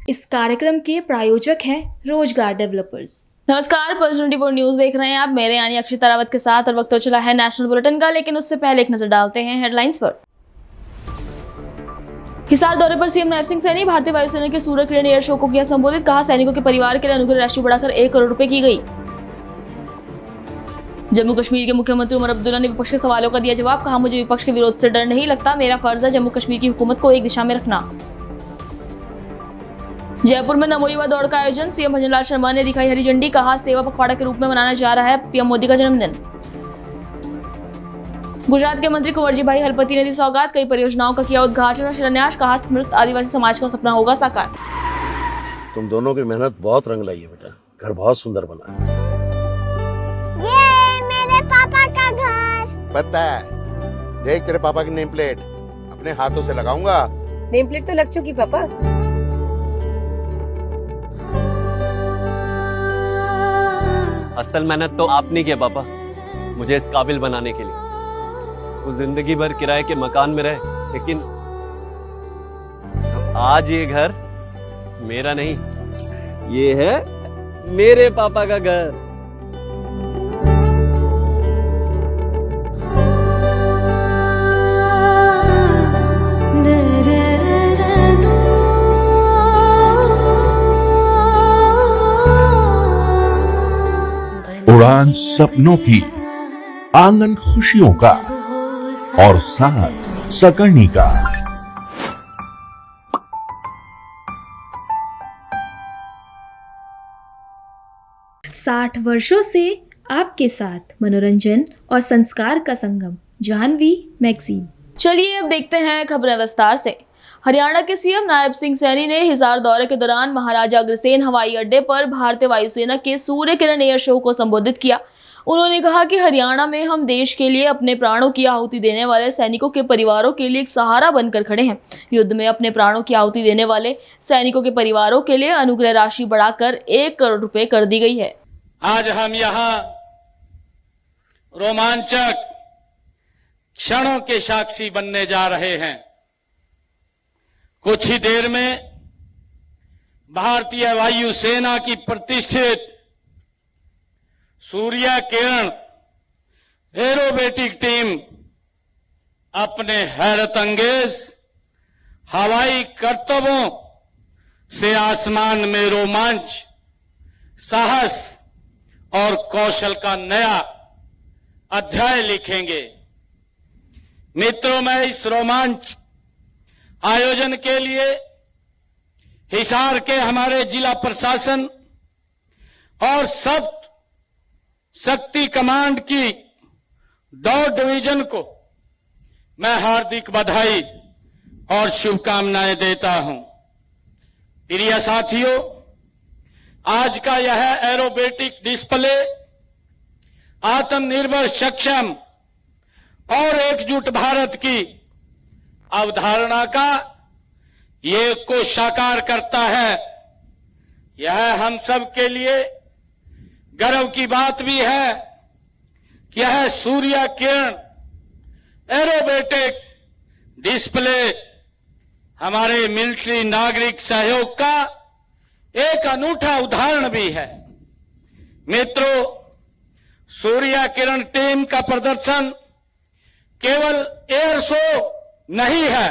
इस कार्यक्रम के प्रायोजक हैं रोजगार डेवलपर्स। नमस्कार, पल्स 24 न्यूज देख रहे हैं आप। मेरे यानी अक्षिता रावत के साथ और वक्त हो चला है नेशनल बुलेटिन का, लेकिन उससे पहले एक नजर डालते हैं हेडलाइंस पर। हिसार दौरे पर सीएम नायब सिंह सैनी। भारतीय वायुसेना के सूर्य किरण एयर शो को किया संबोधित। कहा, सैनिकों के परिवार के लिए अनुग्रह राशि बढ़ाकर 1 करोड़ रुपए की गई। जम्मू कश्मीर के मुख्यमंत्री उमर अब्दुल्ला ने विपक्ष के सवालों का दिया जवाब। कहा, मुझे विपक्ष के विरोध से डर नहीं लगता, मेरा फर्ज है जम्मू कश्मीर की हुकूमत को एक दिशा में रखना। जयपुर में नमो युवा दौड़ का आयोजन। सीएम भजन लाल शर्मा ने दिखाई हरी झंडी। कहा, सेवा पखवाड़ा के रूप में मनाया जा रहा है पीएम मोदी का जन्मदिन। गुजरात के मंत्री कुंवरजी भाई हलपति ने दी सौगात। कई परियोजनाओं का किया उद्घाटन और शिलान्यास। कहा, समृद्ध आदिवासी समाज का सपना होगा साकार। तुम दोनों की मेहनत बहुत रंग लाई है बेटा, घर बहुत सुंदर बना है। ये मेरे पापा का घर। पता है, देख तेरे पापा की नेम प्लेट अपने हाथों से लगाऊंगा। नेम प्लेट तो लग चुकी पापा। असल मेहनत तो आपने किया पापा, मुझे इस काबिल बनाने के लिए। वो जिंदगी भर किराए के मकान में रहे, लेकिन तो आज ये घर मेरा नहीं, ये है मेरे पापा का घर। उड़ान सपनों की, आंगन खुशियों का और साथ सकर्णी का। साठ वर्षों से आपके साथ मनोरंजन और संस्कार का संगम, जाह्नवी मैगजीन। चलिए अब देखते हैं खबरें विस्तार से। हरियाणा के सीएम नायब सिंह सैनी ने हिसार दौरे के दौरान महाराजा अग्रसेन हवाई अड्डे पर भारतीय वायुसेना के सूर्य किरण एयर शो को संबोधित किया। उन्होंने कहा कि हरियाणा में हम देश के लिए अपने प्राणों की आहुति देने वाले सैनिकों के परिवारों के लिए एक सहारा बनकर खड़े हैं। युद्ध में अपने प्राणों की आहुति देने वाले सैनिकों के परिवारों के लिए अनुग्रह राशि बढ़ाकर 1 करोड़ रुपए कर दी गई है। आज हम यहाँ रोमांचक क्षणों के साक्षी बनने जा रहे हैं। कुछ ही देर में भारतीय वायुसेना की प्रतिष्ठित सूर्य किरण एरोबेटिक टीम अपने हैरत अंगेज हवाई करतबों से आसमान में रोमांच, साहस और कौशल का नया अध्याय लिखेंगे। मित्रों, मैं इस रोमांच आयोजन के लिए हिसार के हमारे जिला प्रशासन और सब शक्ति कमांड की दौड़ डिवीजन को मैं हार्दिक बधाई और शुभकामनाएं देता हूं। प्रिय साथियों, आज का यह एरोबेटिक डिस्प्ले आत्मनिर्भर, सक्षम और एकजुट भारत की अवधारणा का ये को साकार करता है। यह हम सब के लिए गर्व की बात भी है कि यह सूर्य किरण एरोबेटिक डिस्प्ले हमारे मिलिट्री नागरिक सहयोग का एक अनूठा उदाहरण भी है। मित्रों, सूर्य किरण टीम का प्रदर्शन केवल एयर शो नहीं है,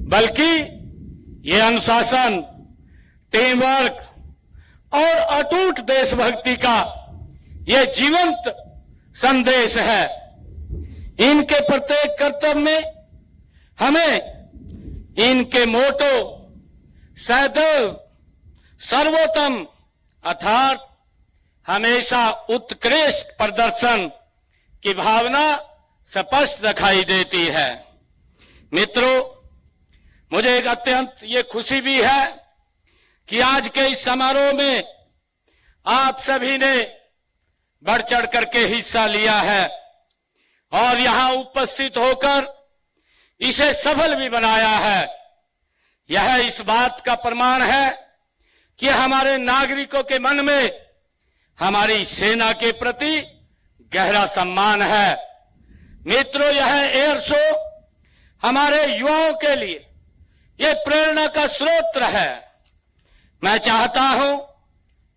बल्कि ये अनुशासन, टीम वर्क और अटूट देशभक्ति का ये जीवंत संदेश है। इनके प्रत्येक कर्तव्य में हमें इनके मोटो सदैव सर्वोत्तम अर्थात हमेशा उत्कृष्ट प्रदर्शन की भावना स्पष्ट दिखाई देती है। मित्रों, मुझे एक अत्यंत ये खुशी भी है कि आज के इस समारोह में आप सभी ने बढ़ चढ़ करके हिस्सा लिया है और यहां उपस्थित होकर इसे सफल भी बनाया है। यह इस बात का प्रमाण है कि हमारे नागरिकों के मन में हमारी सेना के प्रति गहरा सम्मान है। मित्रों, यह एयर शो हमारे युवाओं के लिए ये प्रेरणा का स्रोत है। मैं चाहता हूं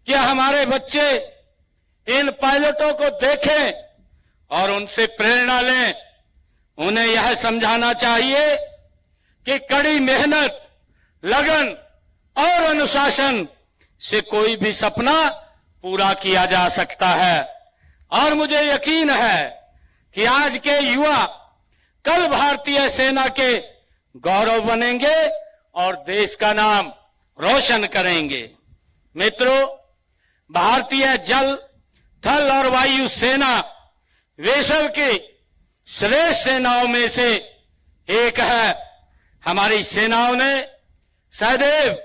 कि हमारे बच्चे इन पायलटों को देखें और उनसे प्रेरणा लें। उन्हें यह समझाना चाहिए कि कड़ी मेहनत, लगन और अनुशासन से कोई भी सपना पूरा किया जा सकता है। और मुझे यकीन है कि आज के युवा कल भारतीय सेना के गौरव बनेंगे और देश का नाम रोशन करेंगे। मित्रों, भारतीय जल, थल और वायु सेना विश्व की श्रेष्ठ सेनाओं में से एक है। हमारी सेनाओं ने सदैव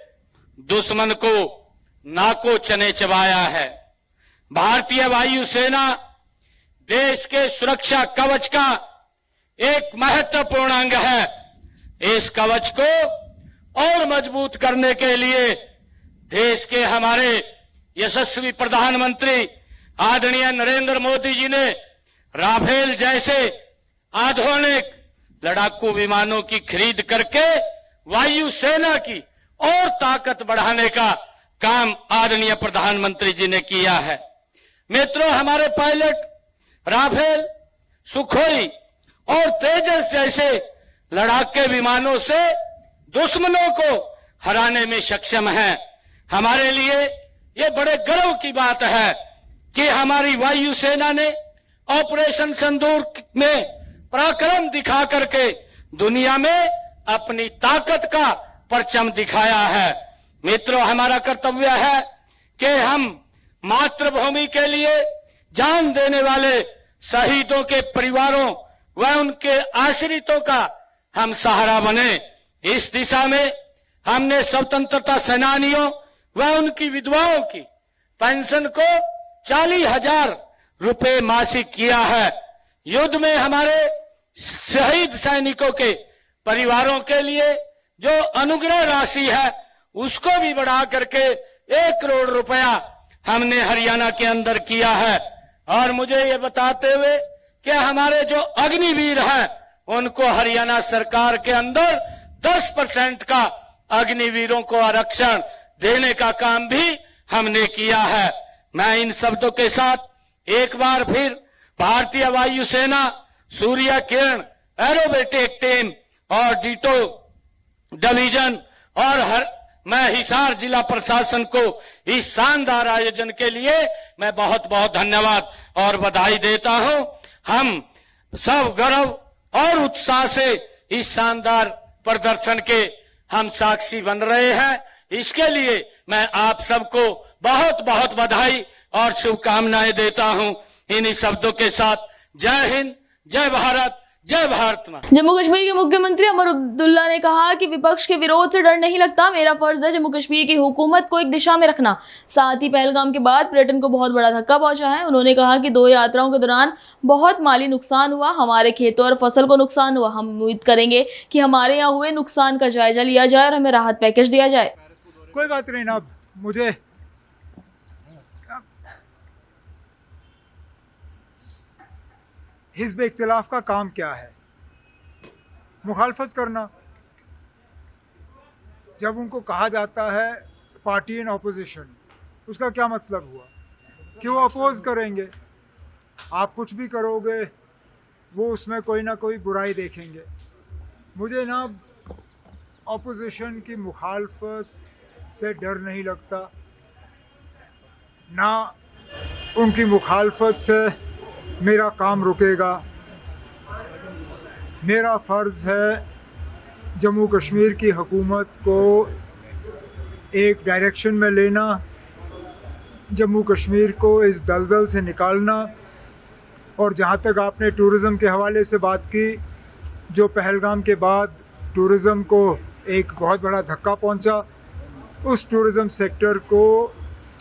दुश्मन को नाको चने चबाया है। भारतीय वायु सेना देश के सुरक्षा कवच का एक महत्वपूर्ण अंग है। इस कवच को और मजबूत करने के लिए देश के हमारे यशस्वी प्रधानमंत्री आदरणीय नरेंद्र मोदी जी ने राफेल जैसे आधुनिक लड़ाकू विमानों की खरीद करके वायु सेना की और ताकत बढ़ाने का काम आदरणीय प्रधानमंत्री जी ने किया है। मित्रों, हमारे पायलट राफेल, सुखोई और तेजस जैसे लड़ाके विमानों से दुश्मनों को हराने में सक्षम हैं। हमारे लिए ये बड़े गर्व की बात है कि हमारी वायु सेना ने ऑपरेशन सिंदूर में पराक्रम दिखा करके दुनिया में अपनी ताकत का परचम दिखाया है। मित्रों, हमारा कर्तव्य है कि हम मातृभूमि के लिए जान देने वाले शहीदों के परिवारों व उनके आश्रितों का हम सहारा बने। इस दिशा में हमने स्वतंत्रता सेनानियों व उनकी विधवाओं की पेंशन को 40,000 रुपए मासिक किया है। युद्ध में हमारे शहीद सैनिकों के परिवारों के लिए जो अनुग्रह राशि है उसको भी बढ़ा करके 1 करोड़ रुपया हमने हरियाणा के अंदर किया है। और मुझे ये बताते हुए कि हमारे जो अग्निवीर हैं उनको हरियाणा सरकार के अंदर 10% का अग्निवीरों को आरक्षण देने का काम भी हमने किया है। मैं इन शब्दों के साथ एक बार फिर भारतीय वायु सेना, सूर्य किरण एरोबेटिक टीम और डीटो डिवीजन और मैं हिसार जिला प्रशासन को इस शानदार आयोजन के लिए मैं बहुत बहुत धन्यवाद और बधाई देता हूं। हम सब गर्व और उत्साह से इस शानदार प्रदर्शन के हम साक्षी बन रहे हैं। इसके लिए मैं आप सबको बहुत बहुत बधाई और शुभकामनाएं देता हूं। इन्हीं शब्दों के साथ जय हिंद, जय भारत, जय भारत मां। जम्मू कश्मीर के मुख्यमंत्री उमर अब्दुल्ला ने कहा कि विपक्ष के विरोध से डर नहीं लगता। मेरा फर्ज है जम्मू कश्मीर की हुकूमत को एक दिशा में रखना। साथ ही पहलगाम के बाद पर्यटन को बहुत बड़ा धक्का पहुंचा है। उन्होंने कहा कि 2 यात्राओं के दौरान बहुत माली नुकसान हुआ, हमारे खेतों और फसल को नुकसान हुआ। हम उम्मीद करेंगे कि हमारे यहाँ हुए नुकसान का जायजा लिया जाए और हमें राहत पैकेज दिया जाए। कोई बात नहीं ना, मुझे हिज़्ब इख्तिलाफ का काम क्या है? मुखालफत करना। जब उनको कहा जाता है पार्टी इन ऑपोजिशन, उसका क्या मतलब हुआ कि वो अपोज करेंगे? आप कुछ भी करोगे वो उसमें कोई ना कोई बुराई देखेंगे। मुझे ना ऑपोजिशन की मुखालफत से डर नहीं लगता, ना उनकी मुखालफत से मेरा काम रुकेगा। मेरा फ़र्ज़ है जम्मू कश्मीर की हुकूमत को एक डायरेक्शन में लेना, जम्मू कश्मीर को इस दलदल से निकालना। और जहाँ तक आपने टूरिज़म के हवाले से बात की, जो पहलगाम के बाद टूरिज़म को एक बहुत बड़ा धक्का पहुँचा, उस टूरिज़म सेक्टर को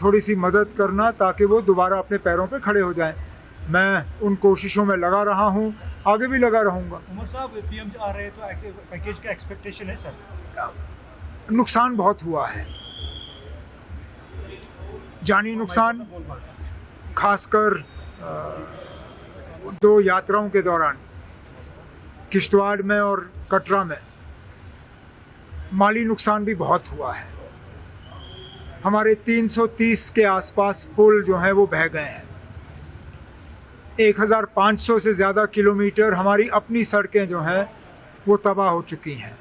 थोड़ी सी मदद करना ताकि वो दोबारा अपने पैरों पे खड़े हो जाएं। मैं उन कोशिशों में लगा रहा हूं, आगे भी लगा रहूंगा। उमर साहब, पीएम आ रहे हैं तो पैकेज का एक्सपेक्टेशन है सर? नुकसान बहुत हुआ है, जानी नुकसान, खासकर 2 यात्राओं के दौरान किश्तवाड़ में और कटरा में। माली नुकसान भी बहुत हुआ है। हमारे 330 के आसपास पुल जो हैं वो बह गए हैं। 1500 से ज़्यादा किलोमीटर हमारी अपनी सड़कें जो हैं वो तबाह हो चुकी हैं।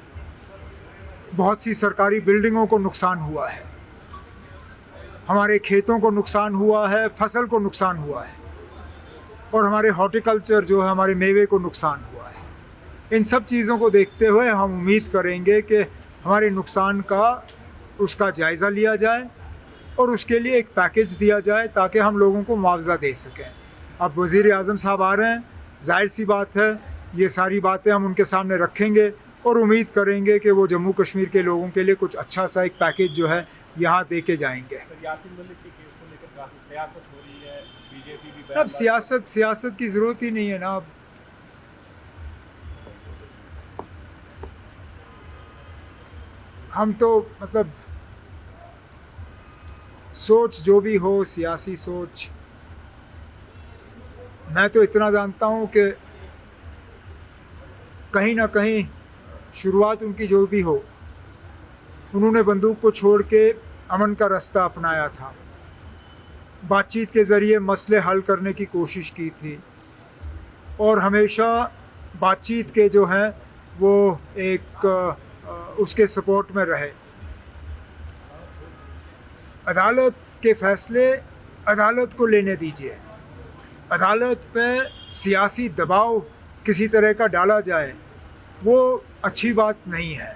बहुत सी सरकारी बिल्डिंगों को नुकसान हुआ है, हमारे खेतों को नुकसान हुआ है, फसल को नुकसान हुआ है और हमारे हॉर्टिकल्चर जो है, हमारे मेवे को नुकसान हुआ है। इन सब चीज़ों को देखते हुए हम उम्मीद करेंगे कि हमारे नुकसान का उसका जायज़ा लिया जाए और उसके लिए एक पैकेज दिया जाए ताकि हम लोगों को मुआवजा दे सकें। अब वज़ीर आज़म साहब आ रहे हैं, जाहिर सी बात है ये सारी बातें हम उनके सामने रखेंगे और उम्मीद करेंगे कि वो जम्मू कश्मीर के लोगों के लिए कुछ अच्छा सा एक पैकेज जो है यहाँ दे के जाएंगे। यासीन मलिक के केस को लेकर काफी सियासत हो रही है, बीजेपी भी अब सियासत की ज़रूरत ही नहीं है ना। अब हम तो मतलब सोच जो भी हो, सियासी सोच, मैं तो इतना जानता हूँ कि कहीं ना कहीं शुरुआत उनकी जो भी हो, उन्होंने बंदूक को छोड़ के अमन का रास्ता अपनाया था, बातचीत के ज़रिए मसले हल करने की कोशिश की थी और हमेशा बातचीत के जो हैं वो एक उसके सपोर्ट में रहे। अदालत के फ़ैसले अदालत को लेने दीजिए। अदालत पे सियासी दबाव किसी तरह का डाला जाए वो अच्छी बात नहीं है।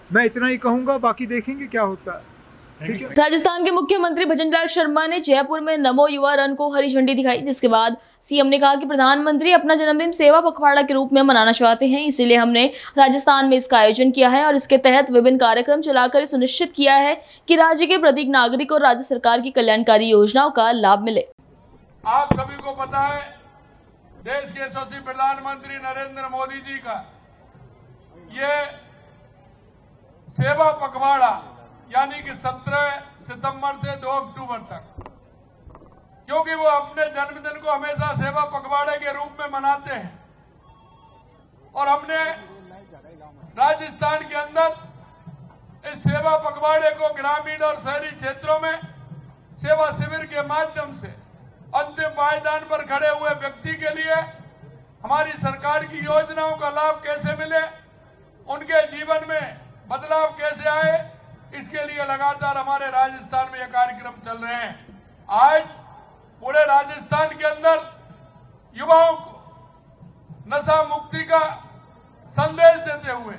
मैं इतना ही कहूँगा, बाकी देखेंगे क्या होता है। ठीक है। राजस्थान के मुख्यमंत्री भजनलाल शर्मा ने जयपुर में नमो युवा रन को हरी झंडी दिखाई, जिसके बाद सीएम ने कहा कि प्रधानमंत्री अपना जन्मदिन सेवा पखवाड़ा के रूप में मनाना चाहते हैं, इसीलिए हमने राजस्थान में इसका आयोजन किया है और इसके तहत विभिन्न कार्यक्रम चलाकर सुनिश्चित किया है कि राज्य के प्रत्येक नागरिक और राज्य सरकार की कल्याणकारी योजनाओं का लाभ मिले। आप सभी को पता है देश के यशस्वी प्रधानमंत्री नरेंद्र मोदी जी का ये सेवा पखवाड़ा यानी कि 17 सितंबर से 2 अक्टूबर तक, क्योंकि वो अपने जन्मदिन को हमेशा सेवा पखवाड़े के रूप में मनाते हैं और हमने राजस्थान के अंदर इस सेवा पखवाड़े को ग्रामीण और शहरी क्षेत्रों में सेवा शिविर के माध्यम से अंतिम पायदान पर खड़े हुए व्यक्ति के लिए हमारी सरकार की योजनाओं का लाभ कैसे मिले, उनके जीवन में बदलाव कैसे आए, इसके लिए लगातार हमारे राजस्थान में ये कार्यक्रम चल रहे हैं। आज पूरे राजस्थान के अंदर युवाओं को नशा मुक्ति का संदेश देते हुए,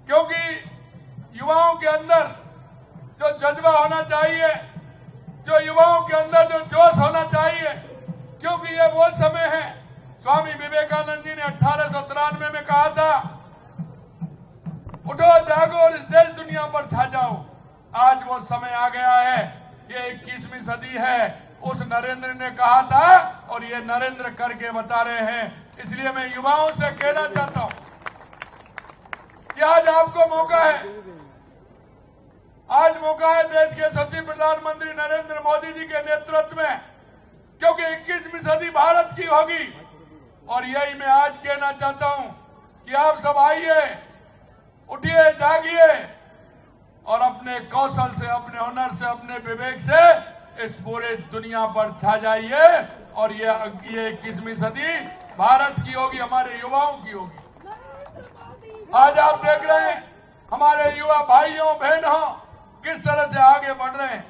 क्योंकि युवाओं के अंदर जो जज्बा होना चाहिए, जो युवाओं के अंदर जो जोश होना चाहिए, क्योंकि ये वो समय है, स्वामी विवेकानंद जी ने 1893 में कहा था, उठो जागो और इस देश दुनिया पर छा जाओ। आज वो समय आ गया है, ये 21वीं सदी है। उस नरेंद्र ने कहा था और ये नरेंद्र करके बता रहे हैं। इसलिए मैं युवाओं से कहना चाहता हूं कि आज आपको मौका है, आज मौका है देश के यशस्वी प्रधानमंत्री नरेंद्र मोदी जी के नेतृत्व में, क्योंकि 21वीं सदी भारत की होगी। और यही मैं आज कहना चाहता हूं कि आप सब आइए, उठिए, जागिए और अपने कौशल से, अपने हुनर से, अपने विवेक से इस पूरे दुनिया पर छा जाइए और ये 21वीं सदी भारत की होगी, हमारे युवाओं की होगी। आज आप देख रहे हैं हमारे युवा भाइयों बहनों किस तरह से आगे बढ़ रहे हैं।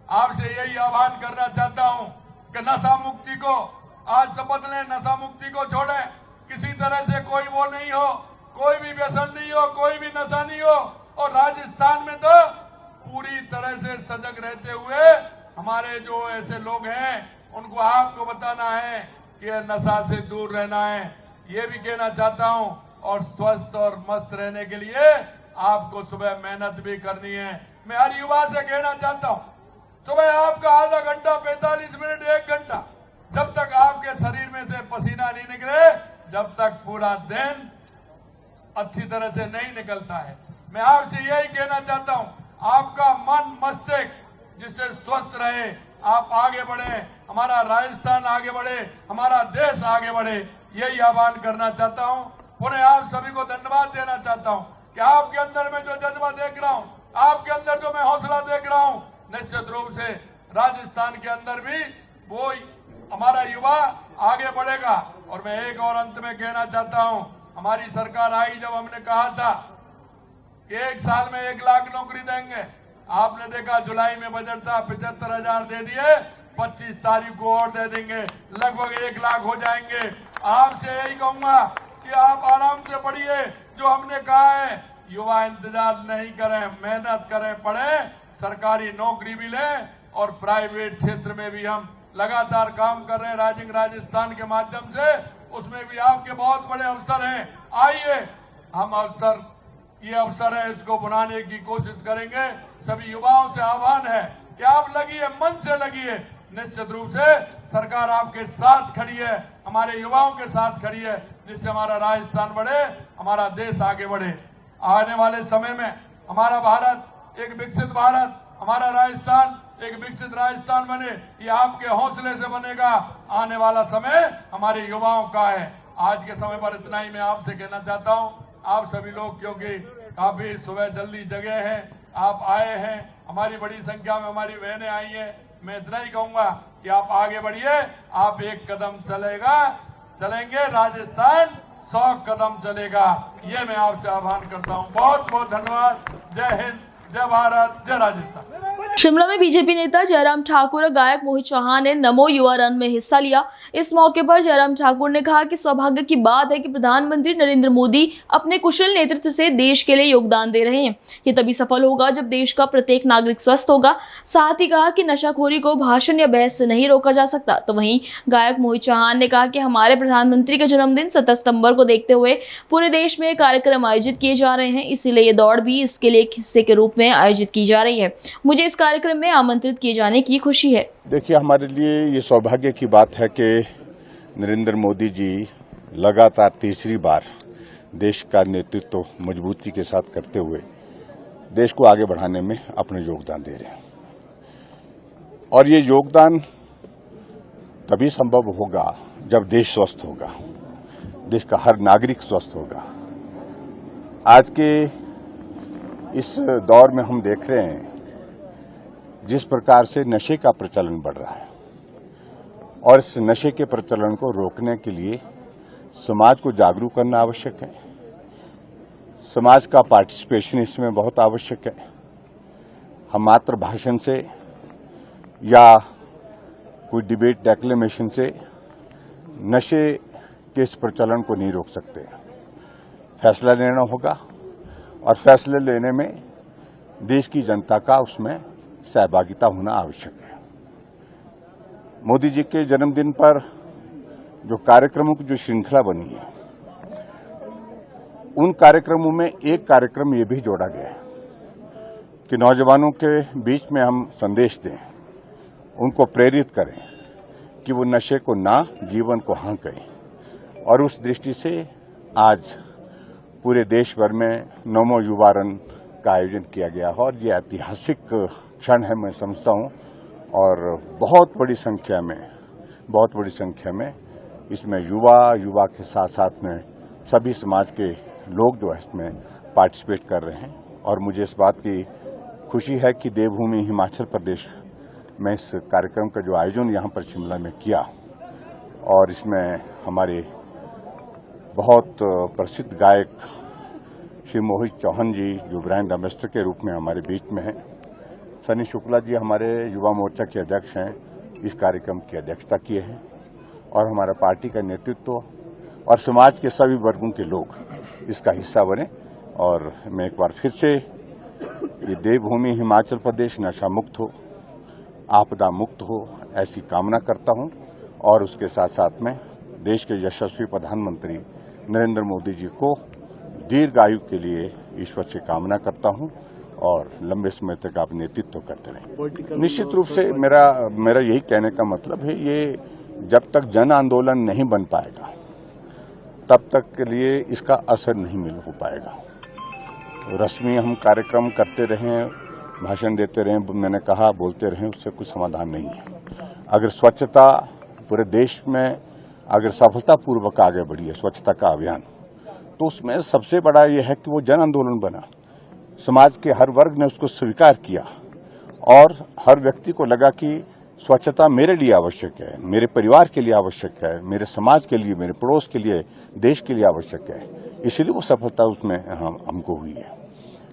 आपसे यही आह्वान करना चाहता हूं कि नशा मुक्ति को आज शपथ लें, नशा मुक्ति को छोड़ें। किसी तरह से कोई वो नहीं हो, कोई भी व्यसन नहीं हो, कोई भी नशा नहीं हो। और राजस्थान में तो पूरी तरह से सजग रहते हुए हमारे जो ऐसे लोग हैं उनको आपको बताना है कि नशा से दूर रहना है। ये भी कहना चाहता हूं और स्वस्थ और मस्त रहने के लिए आपको सुबह मेहनत भी करनी है। मैं हर युवा से कहना चाहता हूं, सुबह आपका आधा घंटा, 45 मिनट, 1 घंटा, जब तक आपके शरीर में से पसीना नहीं निकले, जब तक पूरा दिन अच्छी तरह से नहीं निकलता है। मैं आपसे यही कहना चाहता हूं, आपका मन मस्तिष्क जिससे स्वस्थ रहे, आप आगे बढ़े, हमारा राजस्थान आगे बढ़े, हमारा देश आगे बढ़े, यही आह्वान करना चाहता हूं। पुनः आप सभी को धन्यवाद देना चाहता हूं कि आपके अंदर में जो जज्बा देख रहा हूं, आपके अंदर जो मैं हौसला देख रहा हूं, निश्चित रूप से राजस्थान के अंदर भी वो हमारा युवा आगे बढ़ेगा। और मैं एक और अंत में कहना चाहता हूं, हमारी सरकार आई जब हमने कहा था कि 1 साल में 1 लाख नौकरी देंगे, आपने देखा जुलाई में बजट था 75,000 दे दिए, 25 तारीख को और दे देंगे, लगभग 1 लाख हो जाएंगे। आपसे यही कहूंगा कि आप आराम से पढ़िए, जो हमने कहा है, युवा इंतजार नहीं करें, मेहनत करें, पढ़ें, सरकारी नौकरी भी लें और प्राइवेट क्षेत्र में भी हम लगातार काम कर रहे हैं राइजिंग राजस्थान के माध्यम से, उसमें भी आपके बहुत बड़े अवसर हैं। आइए, हम ये अवसर है, इसको बनाने की कोशिश करेंगे। सभी युवाओं से आह्वान है कि आप लगिए, मन से लगिए, निश्चित रूप से सरकार आपके साथ खड़ी है, हमारे युवाओं के साथ खड़ी है, जिससे हमारा राजस्थान बढ़े, हमारा देश आगे बढ़े। आने वाले समय में हमारा भारत एक विकसित भारत, हमारा राजस्थान एक विकसित राजस्थान बने, ये आपके हौसले से बनेगा। आने वाला समय हमारे युवाओं का है। आज के समय पर इतना ही मैं आपसे कहना चाहता हूं। आप सभी लोग, क्योंकि काफी सुबह जल्दी जगे हैं, आप आए हैं, हमारी बड़ी संख्या में हमारी बहनें आई हैं, मैं इतना ही कहूंगा कि आप आगे बढ़िए। आप 1 कदम चलेंगे, राजस्थान 100 कदम चलेगा। ये मैं आपसे आह्वान करता हूं। बहुत बहुत धन्यवाद। जय हिंद, जय भारत, जय राजस्थान। शिमला में बीजेपी नेता जयराम ठाकुर और गायक मोहित चौहान ने नमो युवा रन में हिस्सा लिया। इस मौके पर जयराम ठाकुर ने कहा कि सौभाग्य की बात है कि प्रधानमंत्री नरेंद्र मोदी अपने कुशल नेतृत्व से देश के लिए योगदान दे रहे हैं। ये तभी सफल होगा जब देश का प्रत्येक नागरिक स्वस्थ होगा। साथ ही कहा कि नशाखोरी को भाषण या बहस से नहीं रोका जा सकता। तो वहीं गायक मोहित चौहान ने कहा कि हमारे प्रधानमंत्री का जन्मदिन 17 सितंबर को देखते हुए पूरे देश में कार्यक्रम आयोजित किए जा रहे हैं, इसीलिए ये दौड़ भी इसके लिए एक हिस्से के रूप में आयोजित की जा रही है। मुझे इस कार्यक्रम में आमंत्रित किए जाने की खुशी है। देखिए, हमारे लिए ये सौभाग्य की बात है कि नरेंद्र मोदी जी लगातार तीसरी बार देश का नेतृत्व मजबूती के साथ करते हुए देश को आगे बढ़ाने में अपना योगदान दे रहे हैं। और ये योगदान तभी संभव होगा जब देश स्वस्थ होगा, देश का हर नागरिक स्वस्थ होगा। आज के इस दौर में हम देख रहे हैं जिस प्रकार से नशे का प्रचलन बढ़ रहा है, और इस नशे के प्रचलन को रोकने के लिए समाज को जागरूक करना आवश्यक है। समाज का पार्टिसिपेशन इसमें बहुत आवश्यक है। हम मात्र भाषण से या कोई डिबेट डेक्लेमेशन से नशे के इस प्रचलन को नहीं रोक सकते। फैसला लेना होगा, और फैसले लेने में देश की जनता का उसमें सहभागिता होना आवश्यक है। मोदी जी के जन्मदिन पर जो कार्यक्रमों की जो श्रृंखला बनी है, उन कार्यक्रमों में एक कार्यक्रम ये भी जोड़ा गया है कि नौजवानों के बीच में हम संदेश दें, उनको प्रेरित करें कि वो नशे को ना, जीवन को हाँ कहें। और उस दृष्टि से आज पूरे देश भर में नमो युवा रन का आयोजन किया गया है, और ये ऐतिहासिक क्षण है, मैं समझता हूँ। और बहुत बड़ी संख्या में इसमें युवा के साथ साथ में सभी समाज के लोग जो है इसमें पार्टिसिपेट कर रहे हैं। और मुझे इस बात की खुशी है कि देवभूमि हिमाचल प्रदेश में इस कार्यक्रम का जो आयोजन यहाँ पर शिमला में किया, और इसमें हमारे बहुत प्रसिद्ध गायक श्री मोहित चौहान जी जो ब्रांड एम्बेसडर के रूप में हमारे बीच में हैं, सनी शुक्ला जी हमारे युवा मोर्चा के अध्यक्ष हैं, इस कार्यक्रम की अध्यक्षता किए हैं, और हमारा पार्टी का नेतृत्व और समाज के सभी वर्गों के लोग इसका हिस्सा बने। और मैं एक बार फिर से ये देवभूमि हिमाचल प्रदेश नशा मुक्त हो, आपदा मुक्त हो, ऐसी कामना करता हूं। और उसके साथ साथ में देश के यशस्वी प्रधानमंत्री नरेंद्र मोदी जी को दीर्घायु के लिए ईश्वर से कामना करता हूं, और लंबे समय तक आप नेतृत्व करते रहें। निश्चित रूप से मेरा यही कहने का मतलब है, ये जब तक जन आंदोलन नहीं बन पाएगा तब तक के लिए इसका असर नहीं हो पाएगा। रस्मी हम कार्यक्रम करते रहें, भाषण देते रहें, मैंने कहा बोलते रहें, उससे कुछ समाधान नहीं है। अगर स्वच्छता पूरे देश में अगर सफलतापूर्वक आगे बढ़ी है स्वच्छता का अभियान, तो उसमें सबसे बड़ा यह है कि वो जन आंदोलन बना। समाज के हर वर्ग ने उसको स्वीकार किया और हर व्यक्ति को लगा कि स्वच्छता मेरे लिए आवश्यक है, मेरे परिवार के लिए आवश्यक है, मेरे समाज के लिए, मेरे पड़ोस के लिए, देश के लिए आवश्यक है। इसलिए वो सफलता उसमें हमको हुई है।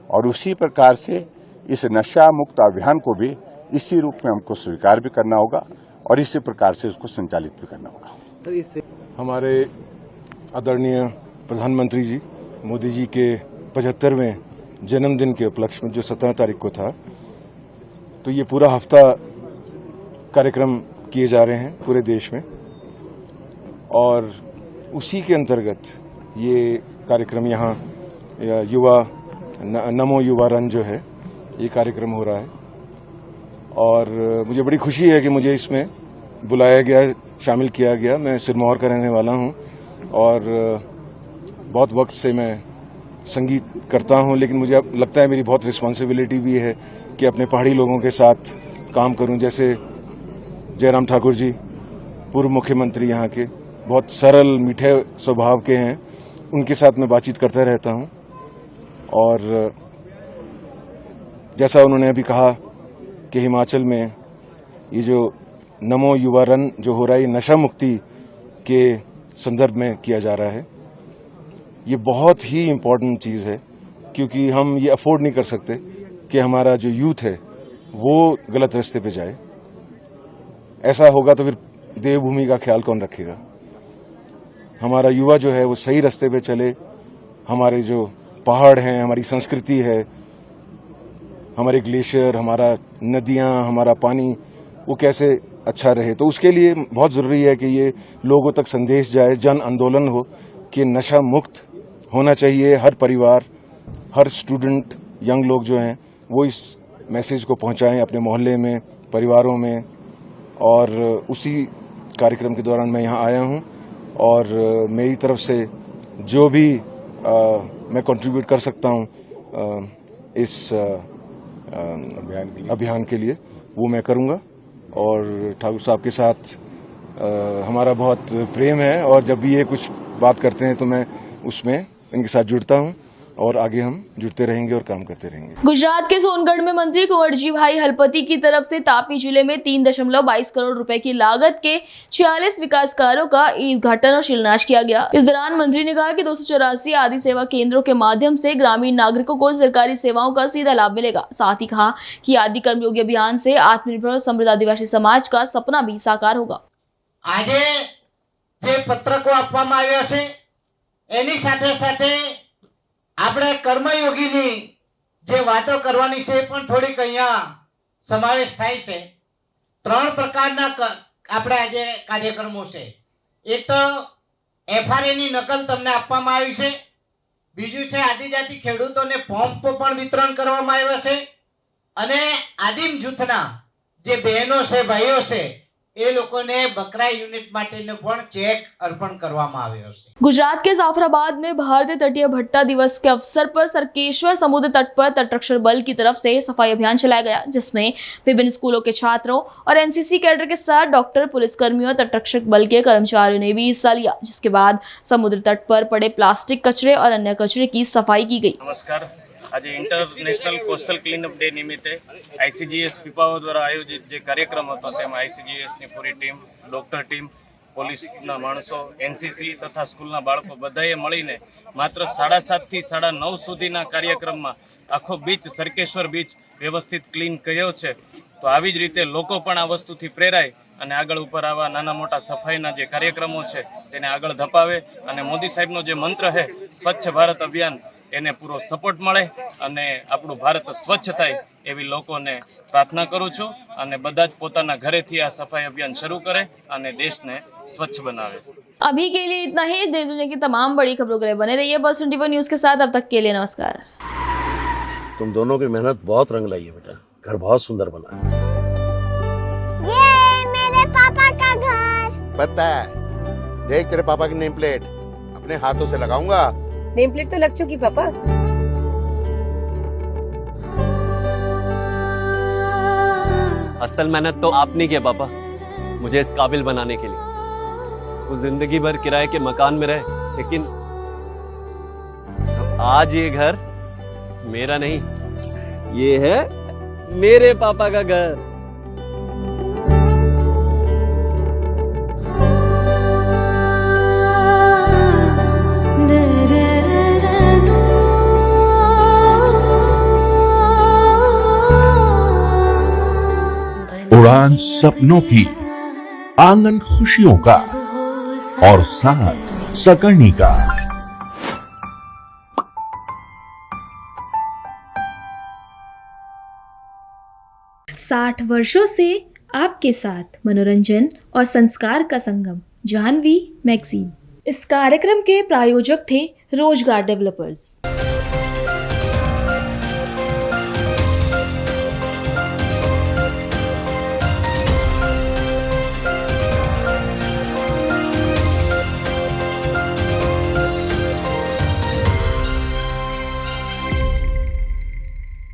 और उसी प्रकार से इस नशा मुक्त अभियान को भी इसी रूप में हमको स्वीकार भी करना होगा और इसी प्रकार से उसको संचालित भी करना होगा। हमारे आदरणीय प्रधानमंत्री जी मोदी जी के 75वें जन्मदिन के उपलक्ष्य में जो 17 तारीख को था, तो ये पूरा हफ्ता कार्यक्रम किए जा रहे हैं पूरे देश में और उसी के अंतर्गत ये कार्यक्रम यहाँ युवा नमो युवा रन जो है ये कार्यक्रम हो रहा है और मुझे बड़ी खुशी है कि मुझे इसमें बुलाया गया, शामिल किया गया। मैं सिरमौर का रहने वाला हूँ और बहुत वक्त से मैं संगीत करता हूँ, लेकिन मुझे अब लगता है मेरी बहुत रिस्पॉन्सिबिलिटी भी है कि अपने पहाड़ी लोगों के साथ काम करूँ। जैसे जयराम ठाकुर जी पूर्व मुख्यमंत्री यहाँ के, बहुत सरल मीठे स्वभाव के हैं, उनके साथ मैं बातचीत करता रहता हूँ और जैसा उन्होंने अभी कहा कि हिमाचल में ये जो नमो युवा रन जो हो रहा है ये नशा मुक्ति के संदर्भ में किया जा रहा है। ये बहुत ही इम्पोर्टेंट चीज़ है क्योंकि हम ये अफोर्ड नहीं कर सकते कि हमारा जो यूथ है वो गलत रास्ते पे जाए। ऐसा होगा तो फिर देवभूमि का ख्याल कौन रखेगा। हमारा युवा जो है वो सही रास्ते पे चले, हमारे जो पहाड़ हैं, हमारी संस्कृति है, हमारे ग्लेशियर, हमारा नदियाँ, हमारा पानी वो कैसे अच्छा रहे। तो उसके लिए बहुत ज़रूरी है कि ये लोगों तक संदेश जाए, जन आंदोलन हो कि नशा मुक्त होना चाहिए। हर परिवार, हर स्टूडेंट, यंग लोग जो हैं वो इस मैसेज को पहुंचाएं अपने मोहल्ले में, परिवारों में। और उसी कार्यक्रम के दौरान मैं यहाँ आया हूँ और मेरी तरफ से जो भी मैं कंट्रीब्यूट कर सकता हूँ इस अभियान के लिए वो मैं करूँगा। और ठाकुर साहब के साथ हमारा बहुत प्रेम है और जब भी ये कुछ बात करते हैं तो मैं उसमें इनके साथ जुड़ता हूँ और आगे हम जुड़ते रहेंगे और काम करते रहेंगे। गुजरात के सोनगढ़ में मंत्री कुंवरजी भाई हलपति की तरफ से तापी जिले में 3.22 करोड़ रुपए की लागत के 46 विकास कार्यों का उद्घाटन और शिलान्यास किया गया। इस दौरान मंत्री ने कहा कि 284 आदि सेवा केंद्रों के माध्यम से ग्रामीण नागरिकों को सरकारी सेवाओं का सीधा लाभ मिलेगा। साथ ही कहा कि आदि कर्मयोगी अभियान से आत्मनिर्भर और समृद्ध आदिवासी समाज का सपना भी साकार होगा। आज जे पत्रको आपवामां આવ્યા છે એની સાથે સાથે આપણે કર્મયોગીની જે વાતો કરવાની છે પણ થોડીક અહીંયા સમાવેશ થાય છે। ત્રણ પ્રકારના આપણે આજે કાર્યક્રમો છે। એક તો એફઆરએ ની નકલ તમને આપવામાં આવી છે, બીજું છે આદિજાતિ ખેડૂતોને પંપ પણ વિતરણ કરવામાં આવ્યા છે અને આદિમ જૂથના જે બહેનો છે, ભાઈઓ છે એ લોકોને બકરા યુનિટ માટેનો પણ ચેક અર્પણ કરવામાં આવ્યો છે। गुजरात के जाफराबाद में भारतीय तटीय भट्टा दिवस के अवसर पर सरकेश्वर समुद्र तट पर तटरक्षक बल की तरफ से सफाई अभियान चलाया गया, जिसमें विभिन्न स्कूलों के छात्रों और एनसीसी कैडर के साथ डॉक्टर, पुलिसकर्मियों और तटरक्षक बल के कर्मचारियों ने भी हिस्सा लिया, जिसके बाद समुद्र तट पर पड़े प्लास्टिक कचरे और अन्य कचरे की सफाई की गई। नमस्कार। आज इंटरनेशनल कोस्टल क्लीनअप डे निमित्ते आईसीजीएस पीपावाव द्वारा आयोजित जो कार्यक्रम હતો તેમાં આઈસીજીએસની પૂરી ટીમ, ડોક્ટર ટીમ, પોલીસના માણસો, એનસીસી તથા સ્કૂલના બાળકો બધાએ મળીને માત્ર 7:30 થી 9:30 સુધીના કાર્યક્રમમાં આખો બીચ, સરકેશ્વર બીચ વ્યવસ્થિત ક્લીન કર્યો છે। તો આવી જ રીતે લોકો પણ આ વસ્તુથી પ્રેરાય અને આગળ ઉપર આવા નાના મોટા સફાઈના જે કાર્યક્રમો છે તેને આગળ ધપાવે અને મોદી સાહેબનો જે મંત્ર છે સ્વચ્છ ભારત અભિયાન એને પૂરો સપોર્ટ મળે અને આપણું ભારત સ્વચ્છ થાય એવી લોકોને પ્રાર્થના કરું છું અને બધા જ પોતાના ઘરેથી આ સફાઈ અભિયાન શરૂ કરે અને દેશને स्वच्छ बनावे। अभी के लिए इतना ही। देश दुनिया की तमाम बड़ी खबरों के लिए बने रहिए पल्स 24 न्यूज के साथ। अब तक के लिए नमस्कार। तुम दोनों की मेहनत बहुत रंग लाई है बेटा, घर बहुत सुंदर बना है। ये मेरे पापा का घर। पता है, देख तेरे पापा की नेम प्लेट अपने हाथों से लगाऊंगा। नेम प्लेट तो लग चुकी पापा। असल मेहनत तो आपने की पापा मुझे इस काबिल बनाने के लिए। वो जिंदगी भर किराए के मकान में रहे, लेकिन आज ये घर मेरा नहीं ये है मेरे पापा का घर। उड़ान सपनों की, आंगन खुशियों का और साथ सकर्णी का। 60 वर्षों से आपके साथ मनोरंजन और संस्कार का संगम, जाह्नवी मैगजीन। इस कार्यक्रम के प्रायोजक थे रोजगार डेवलपर्स।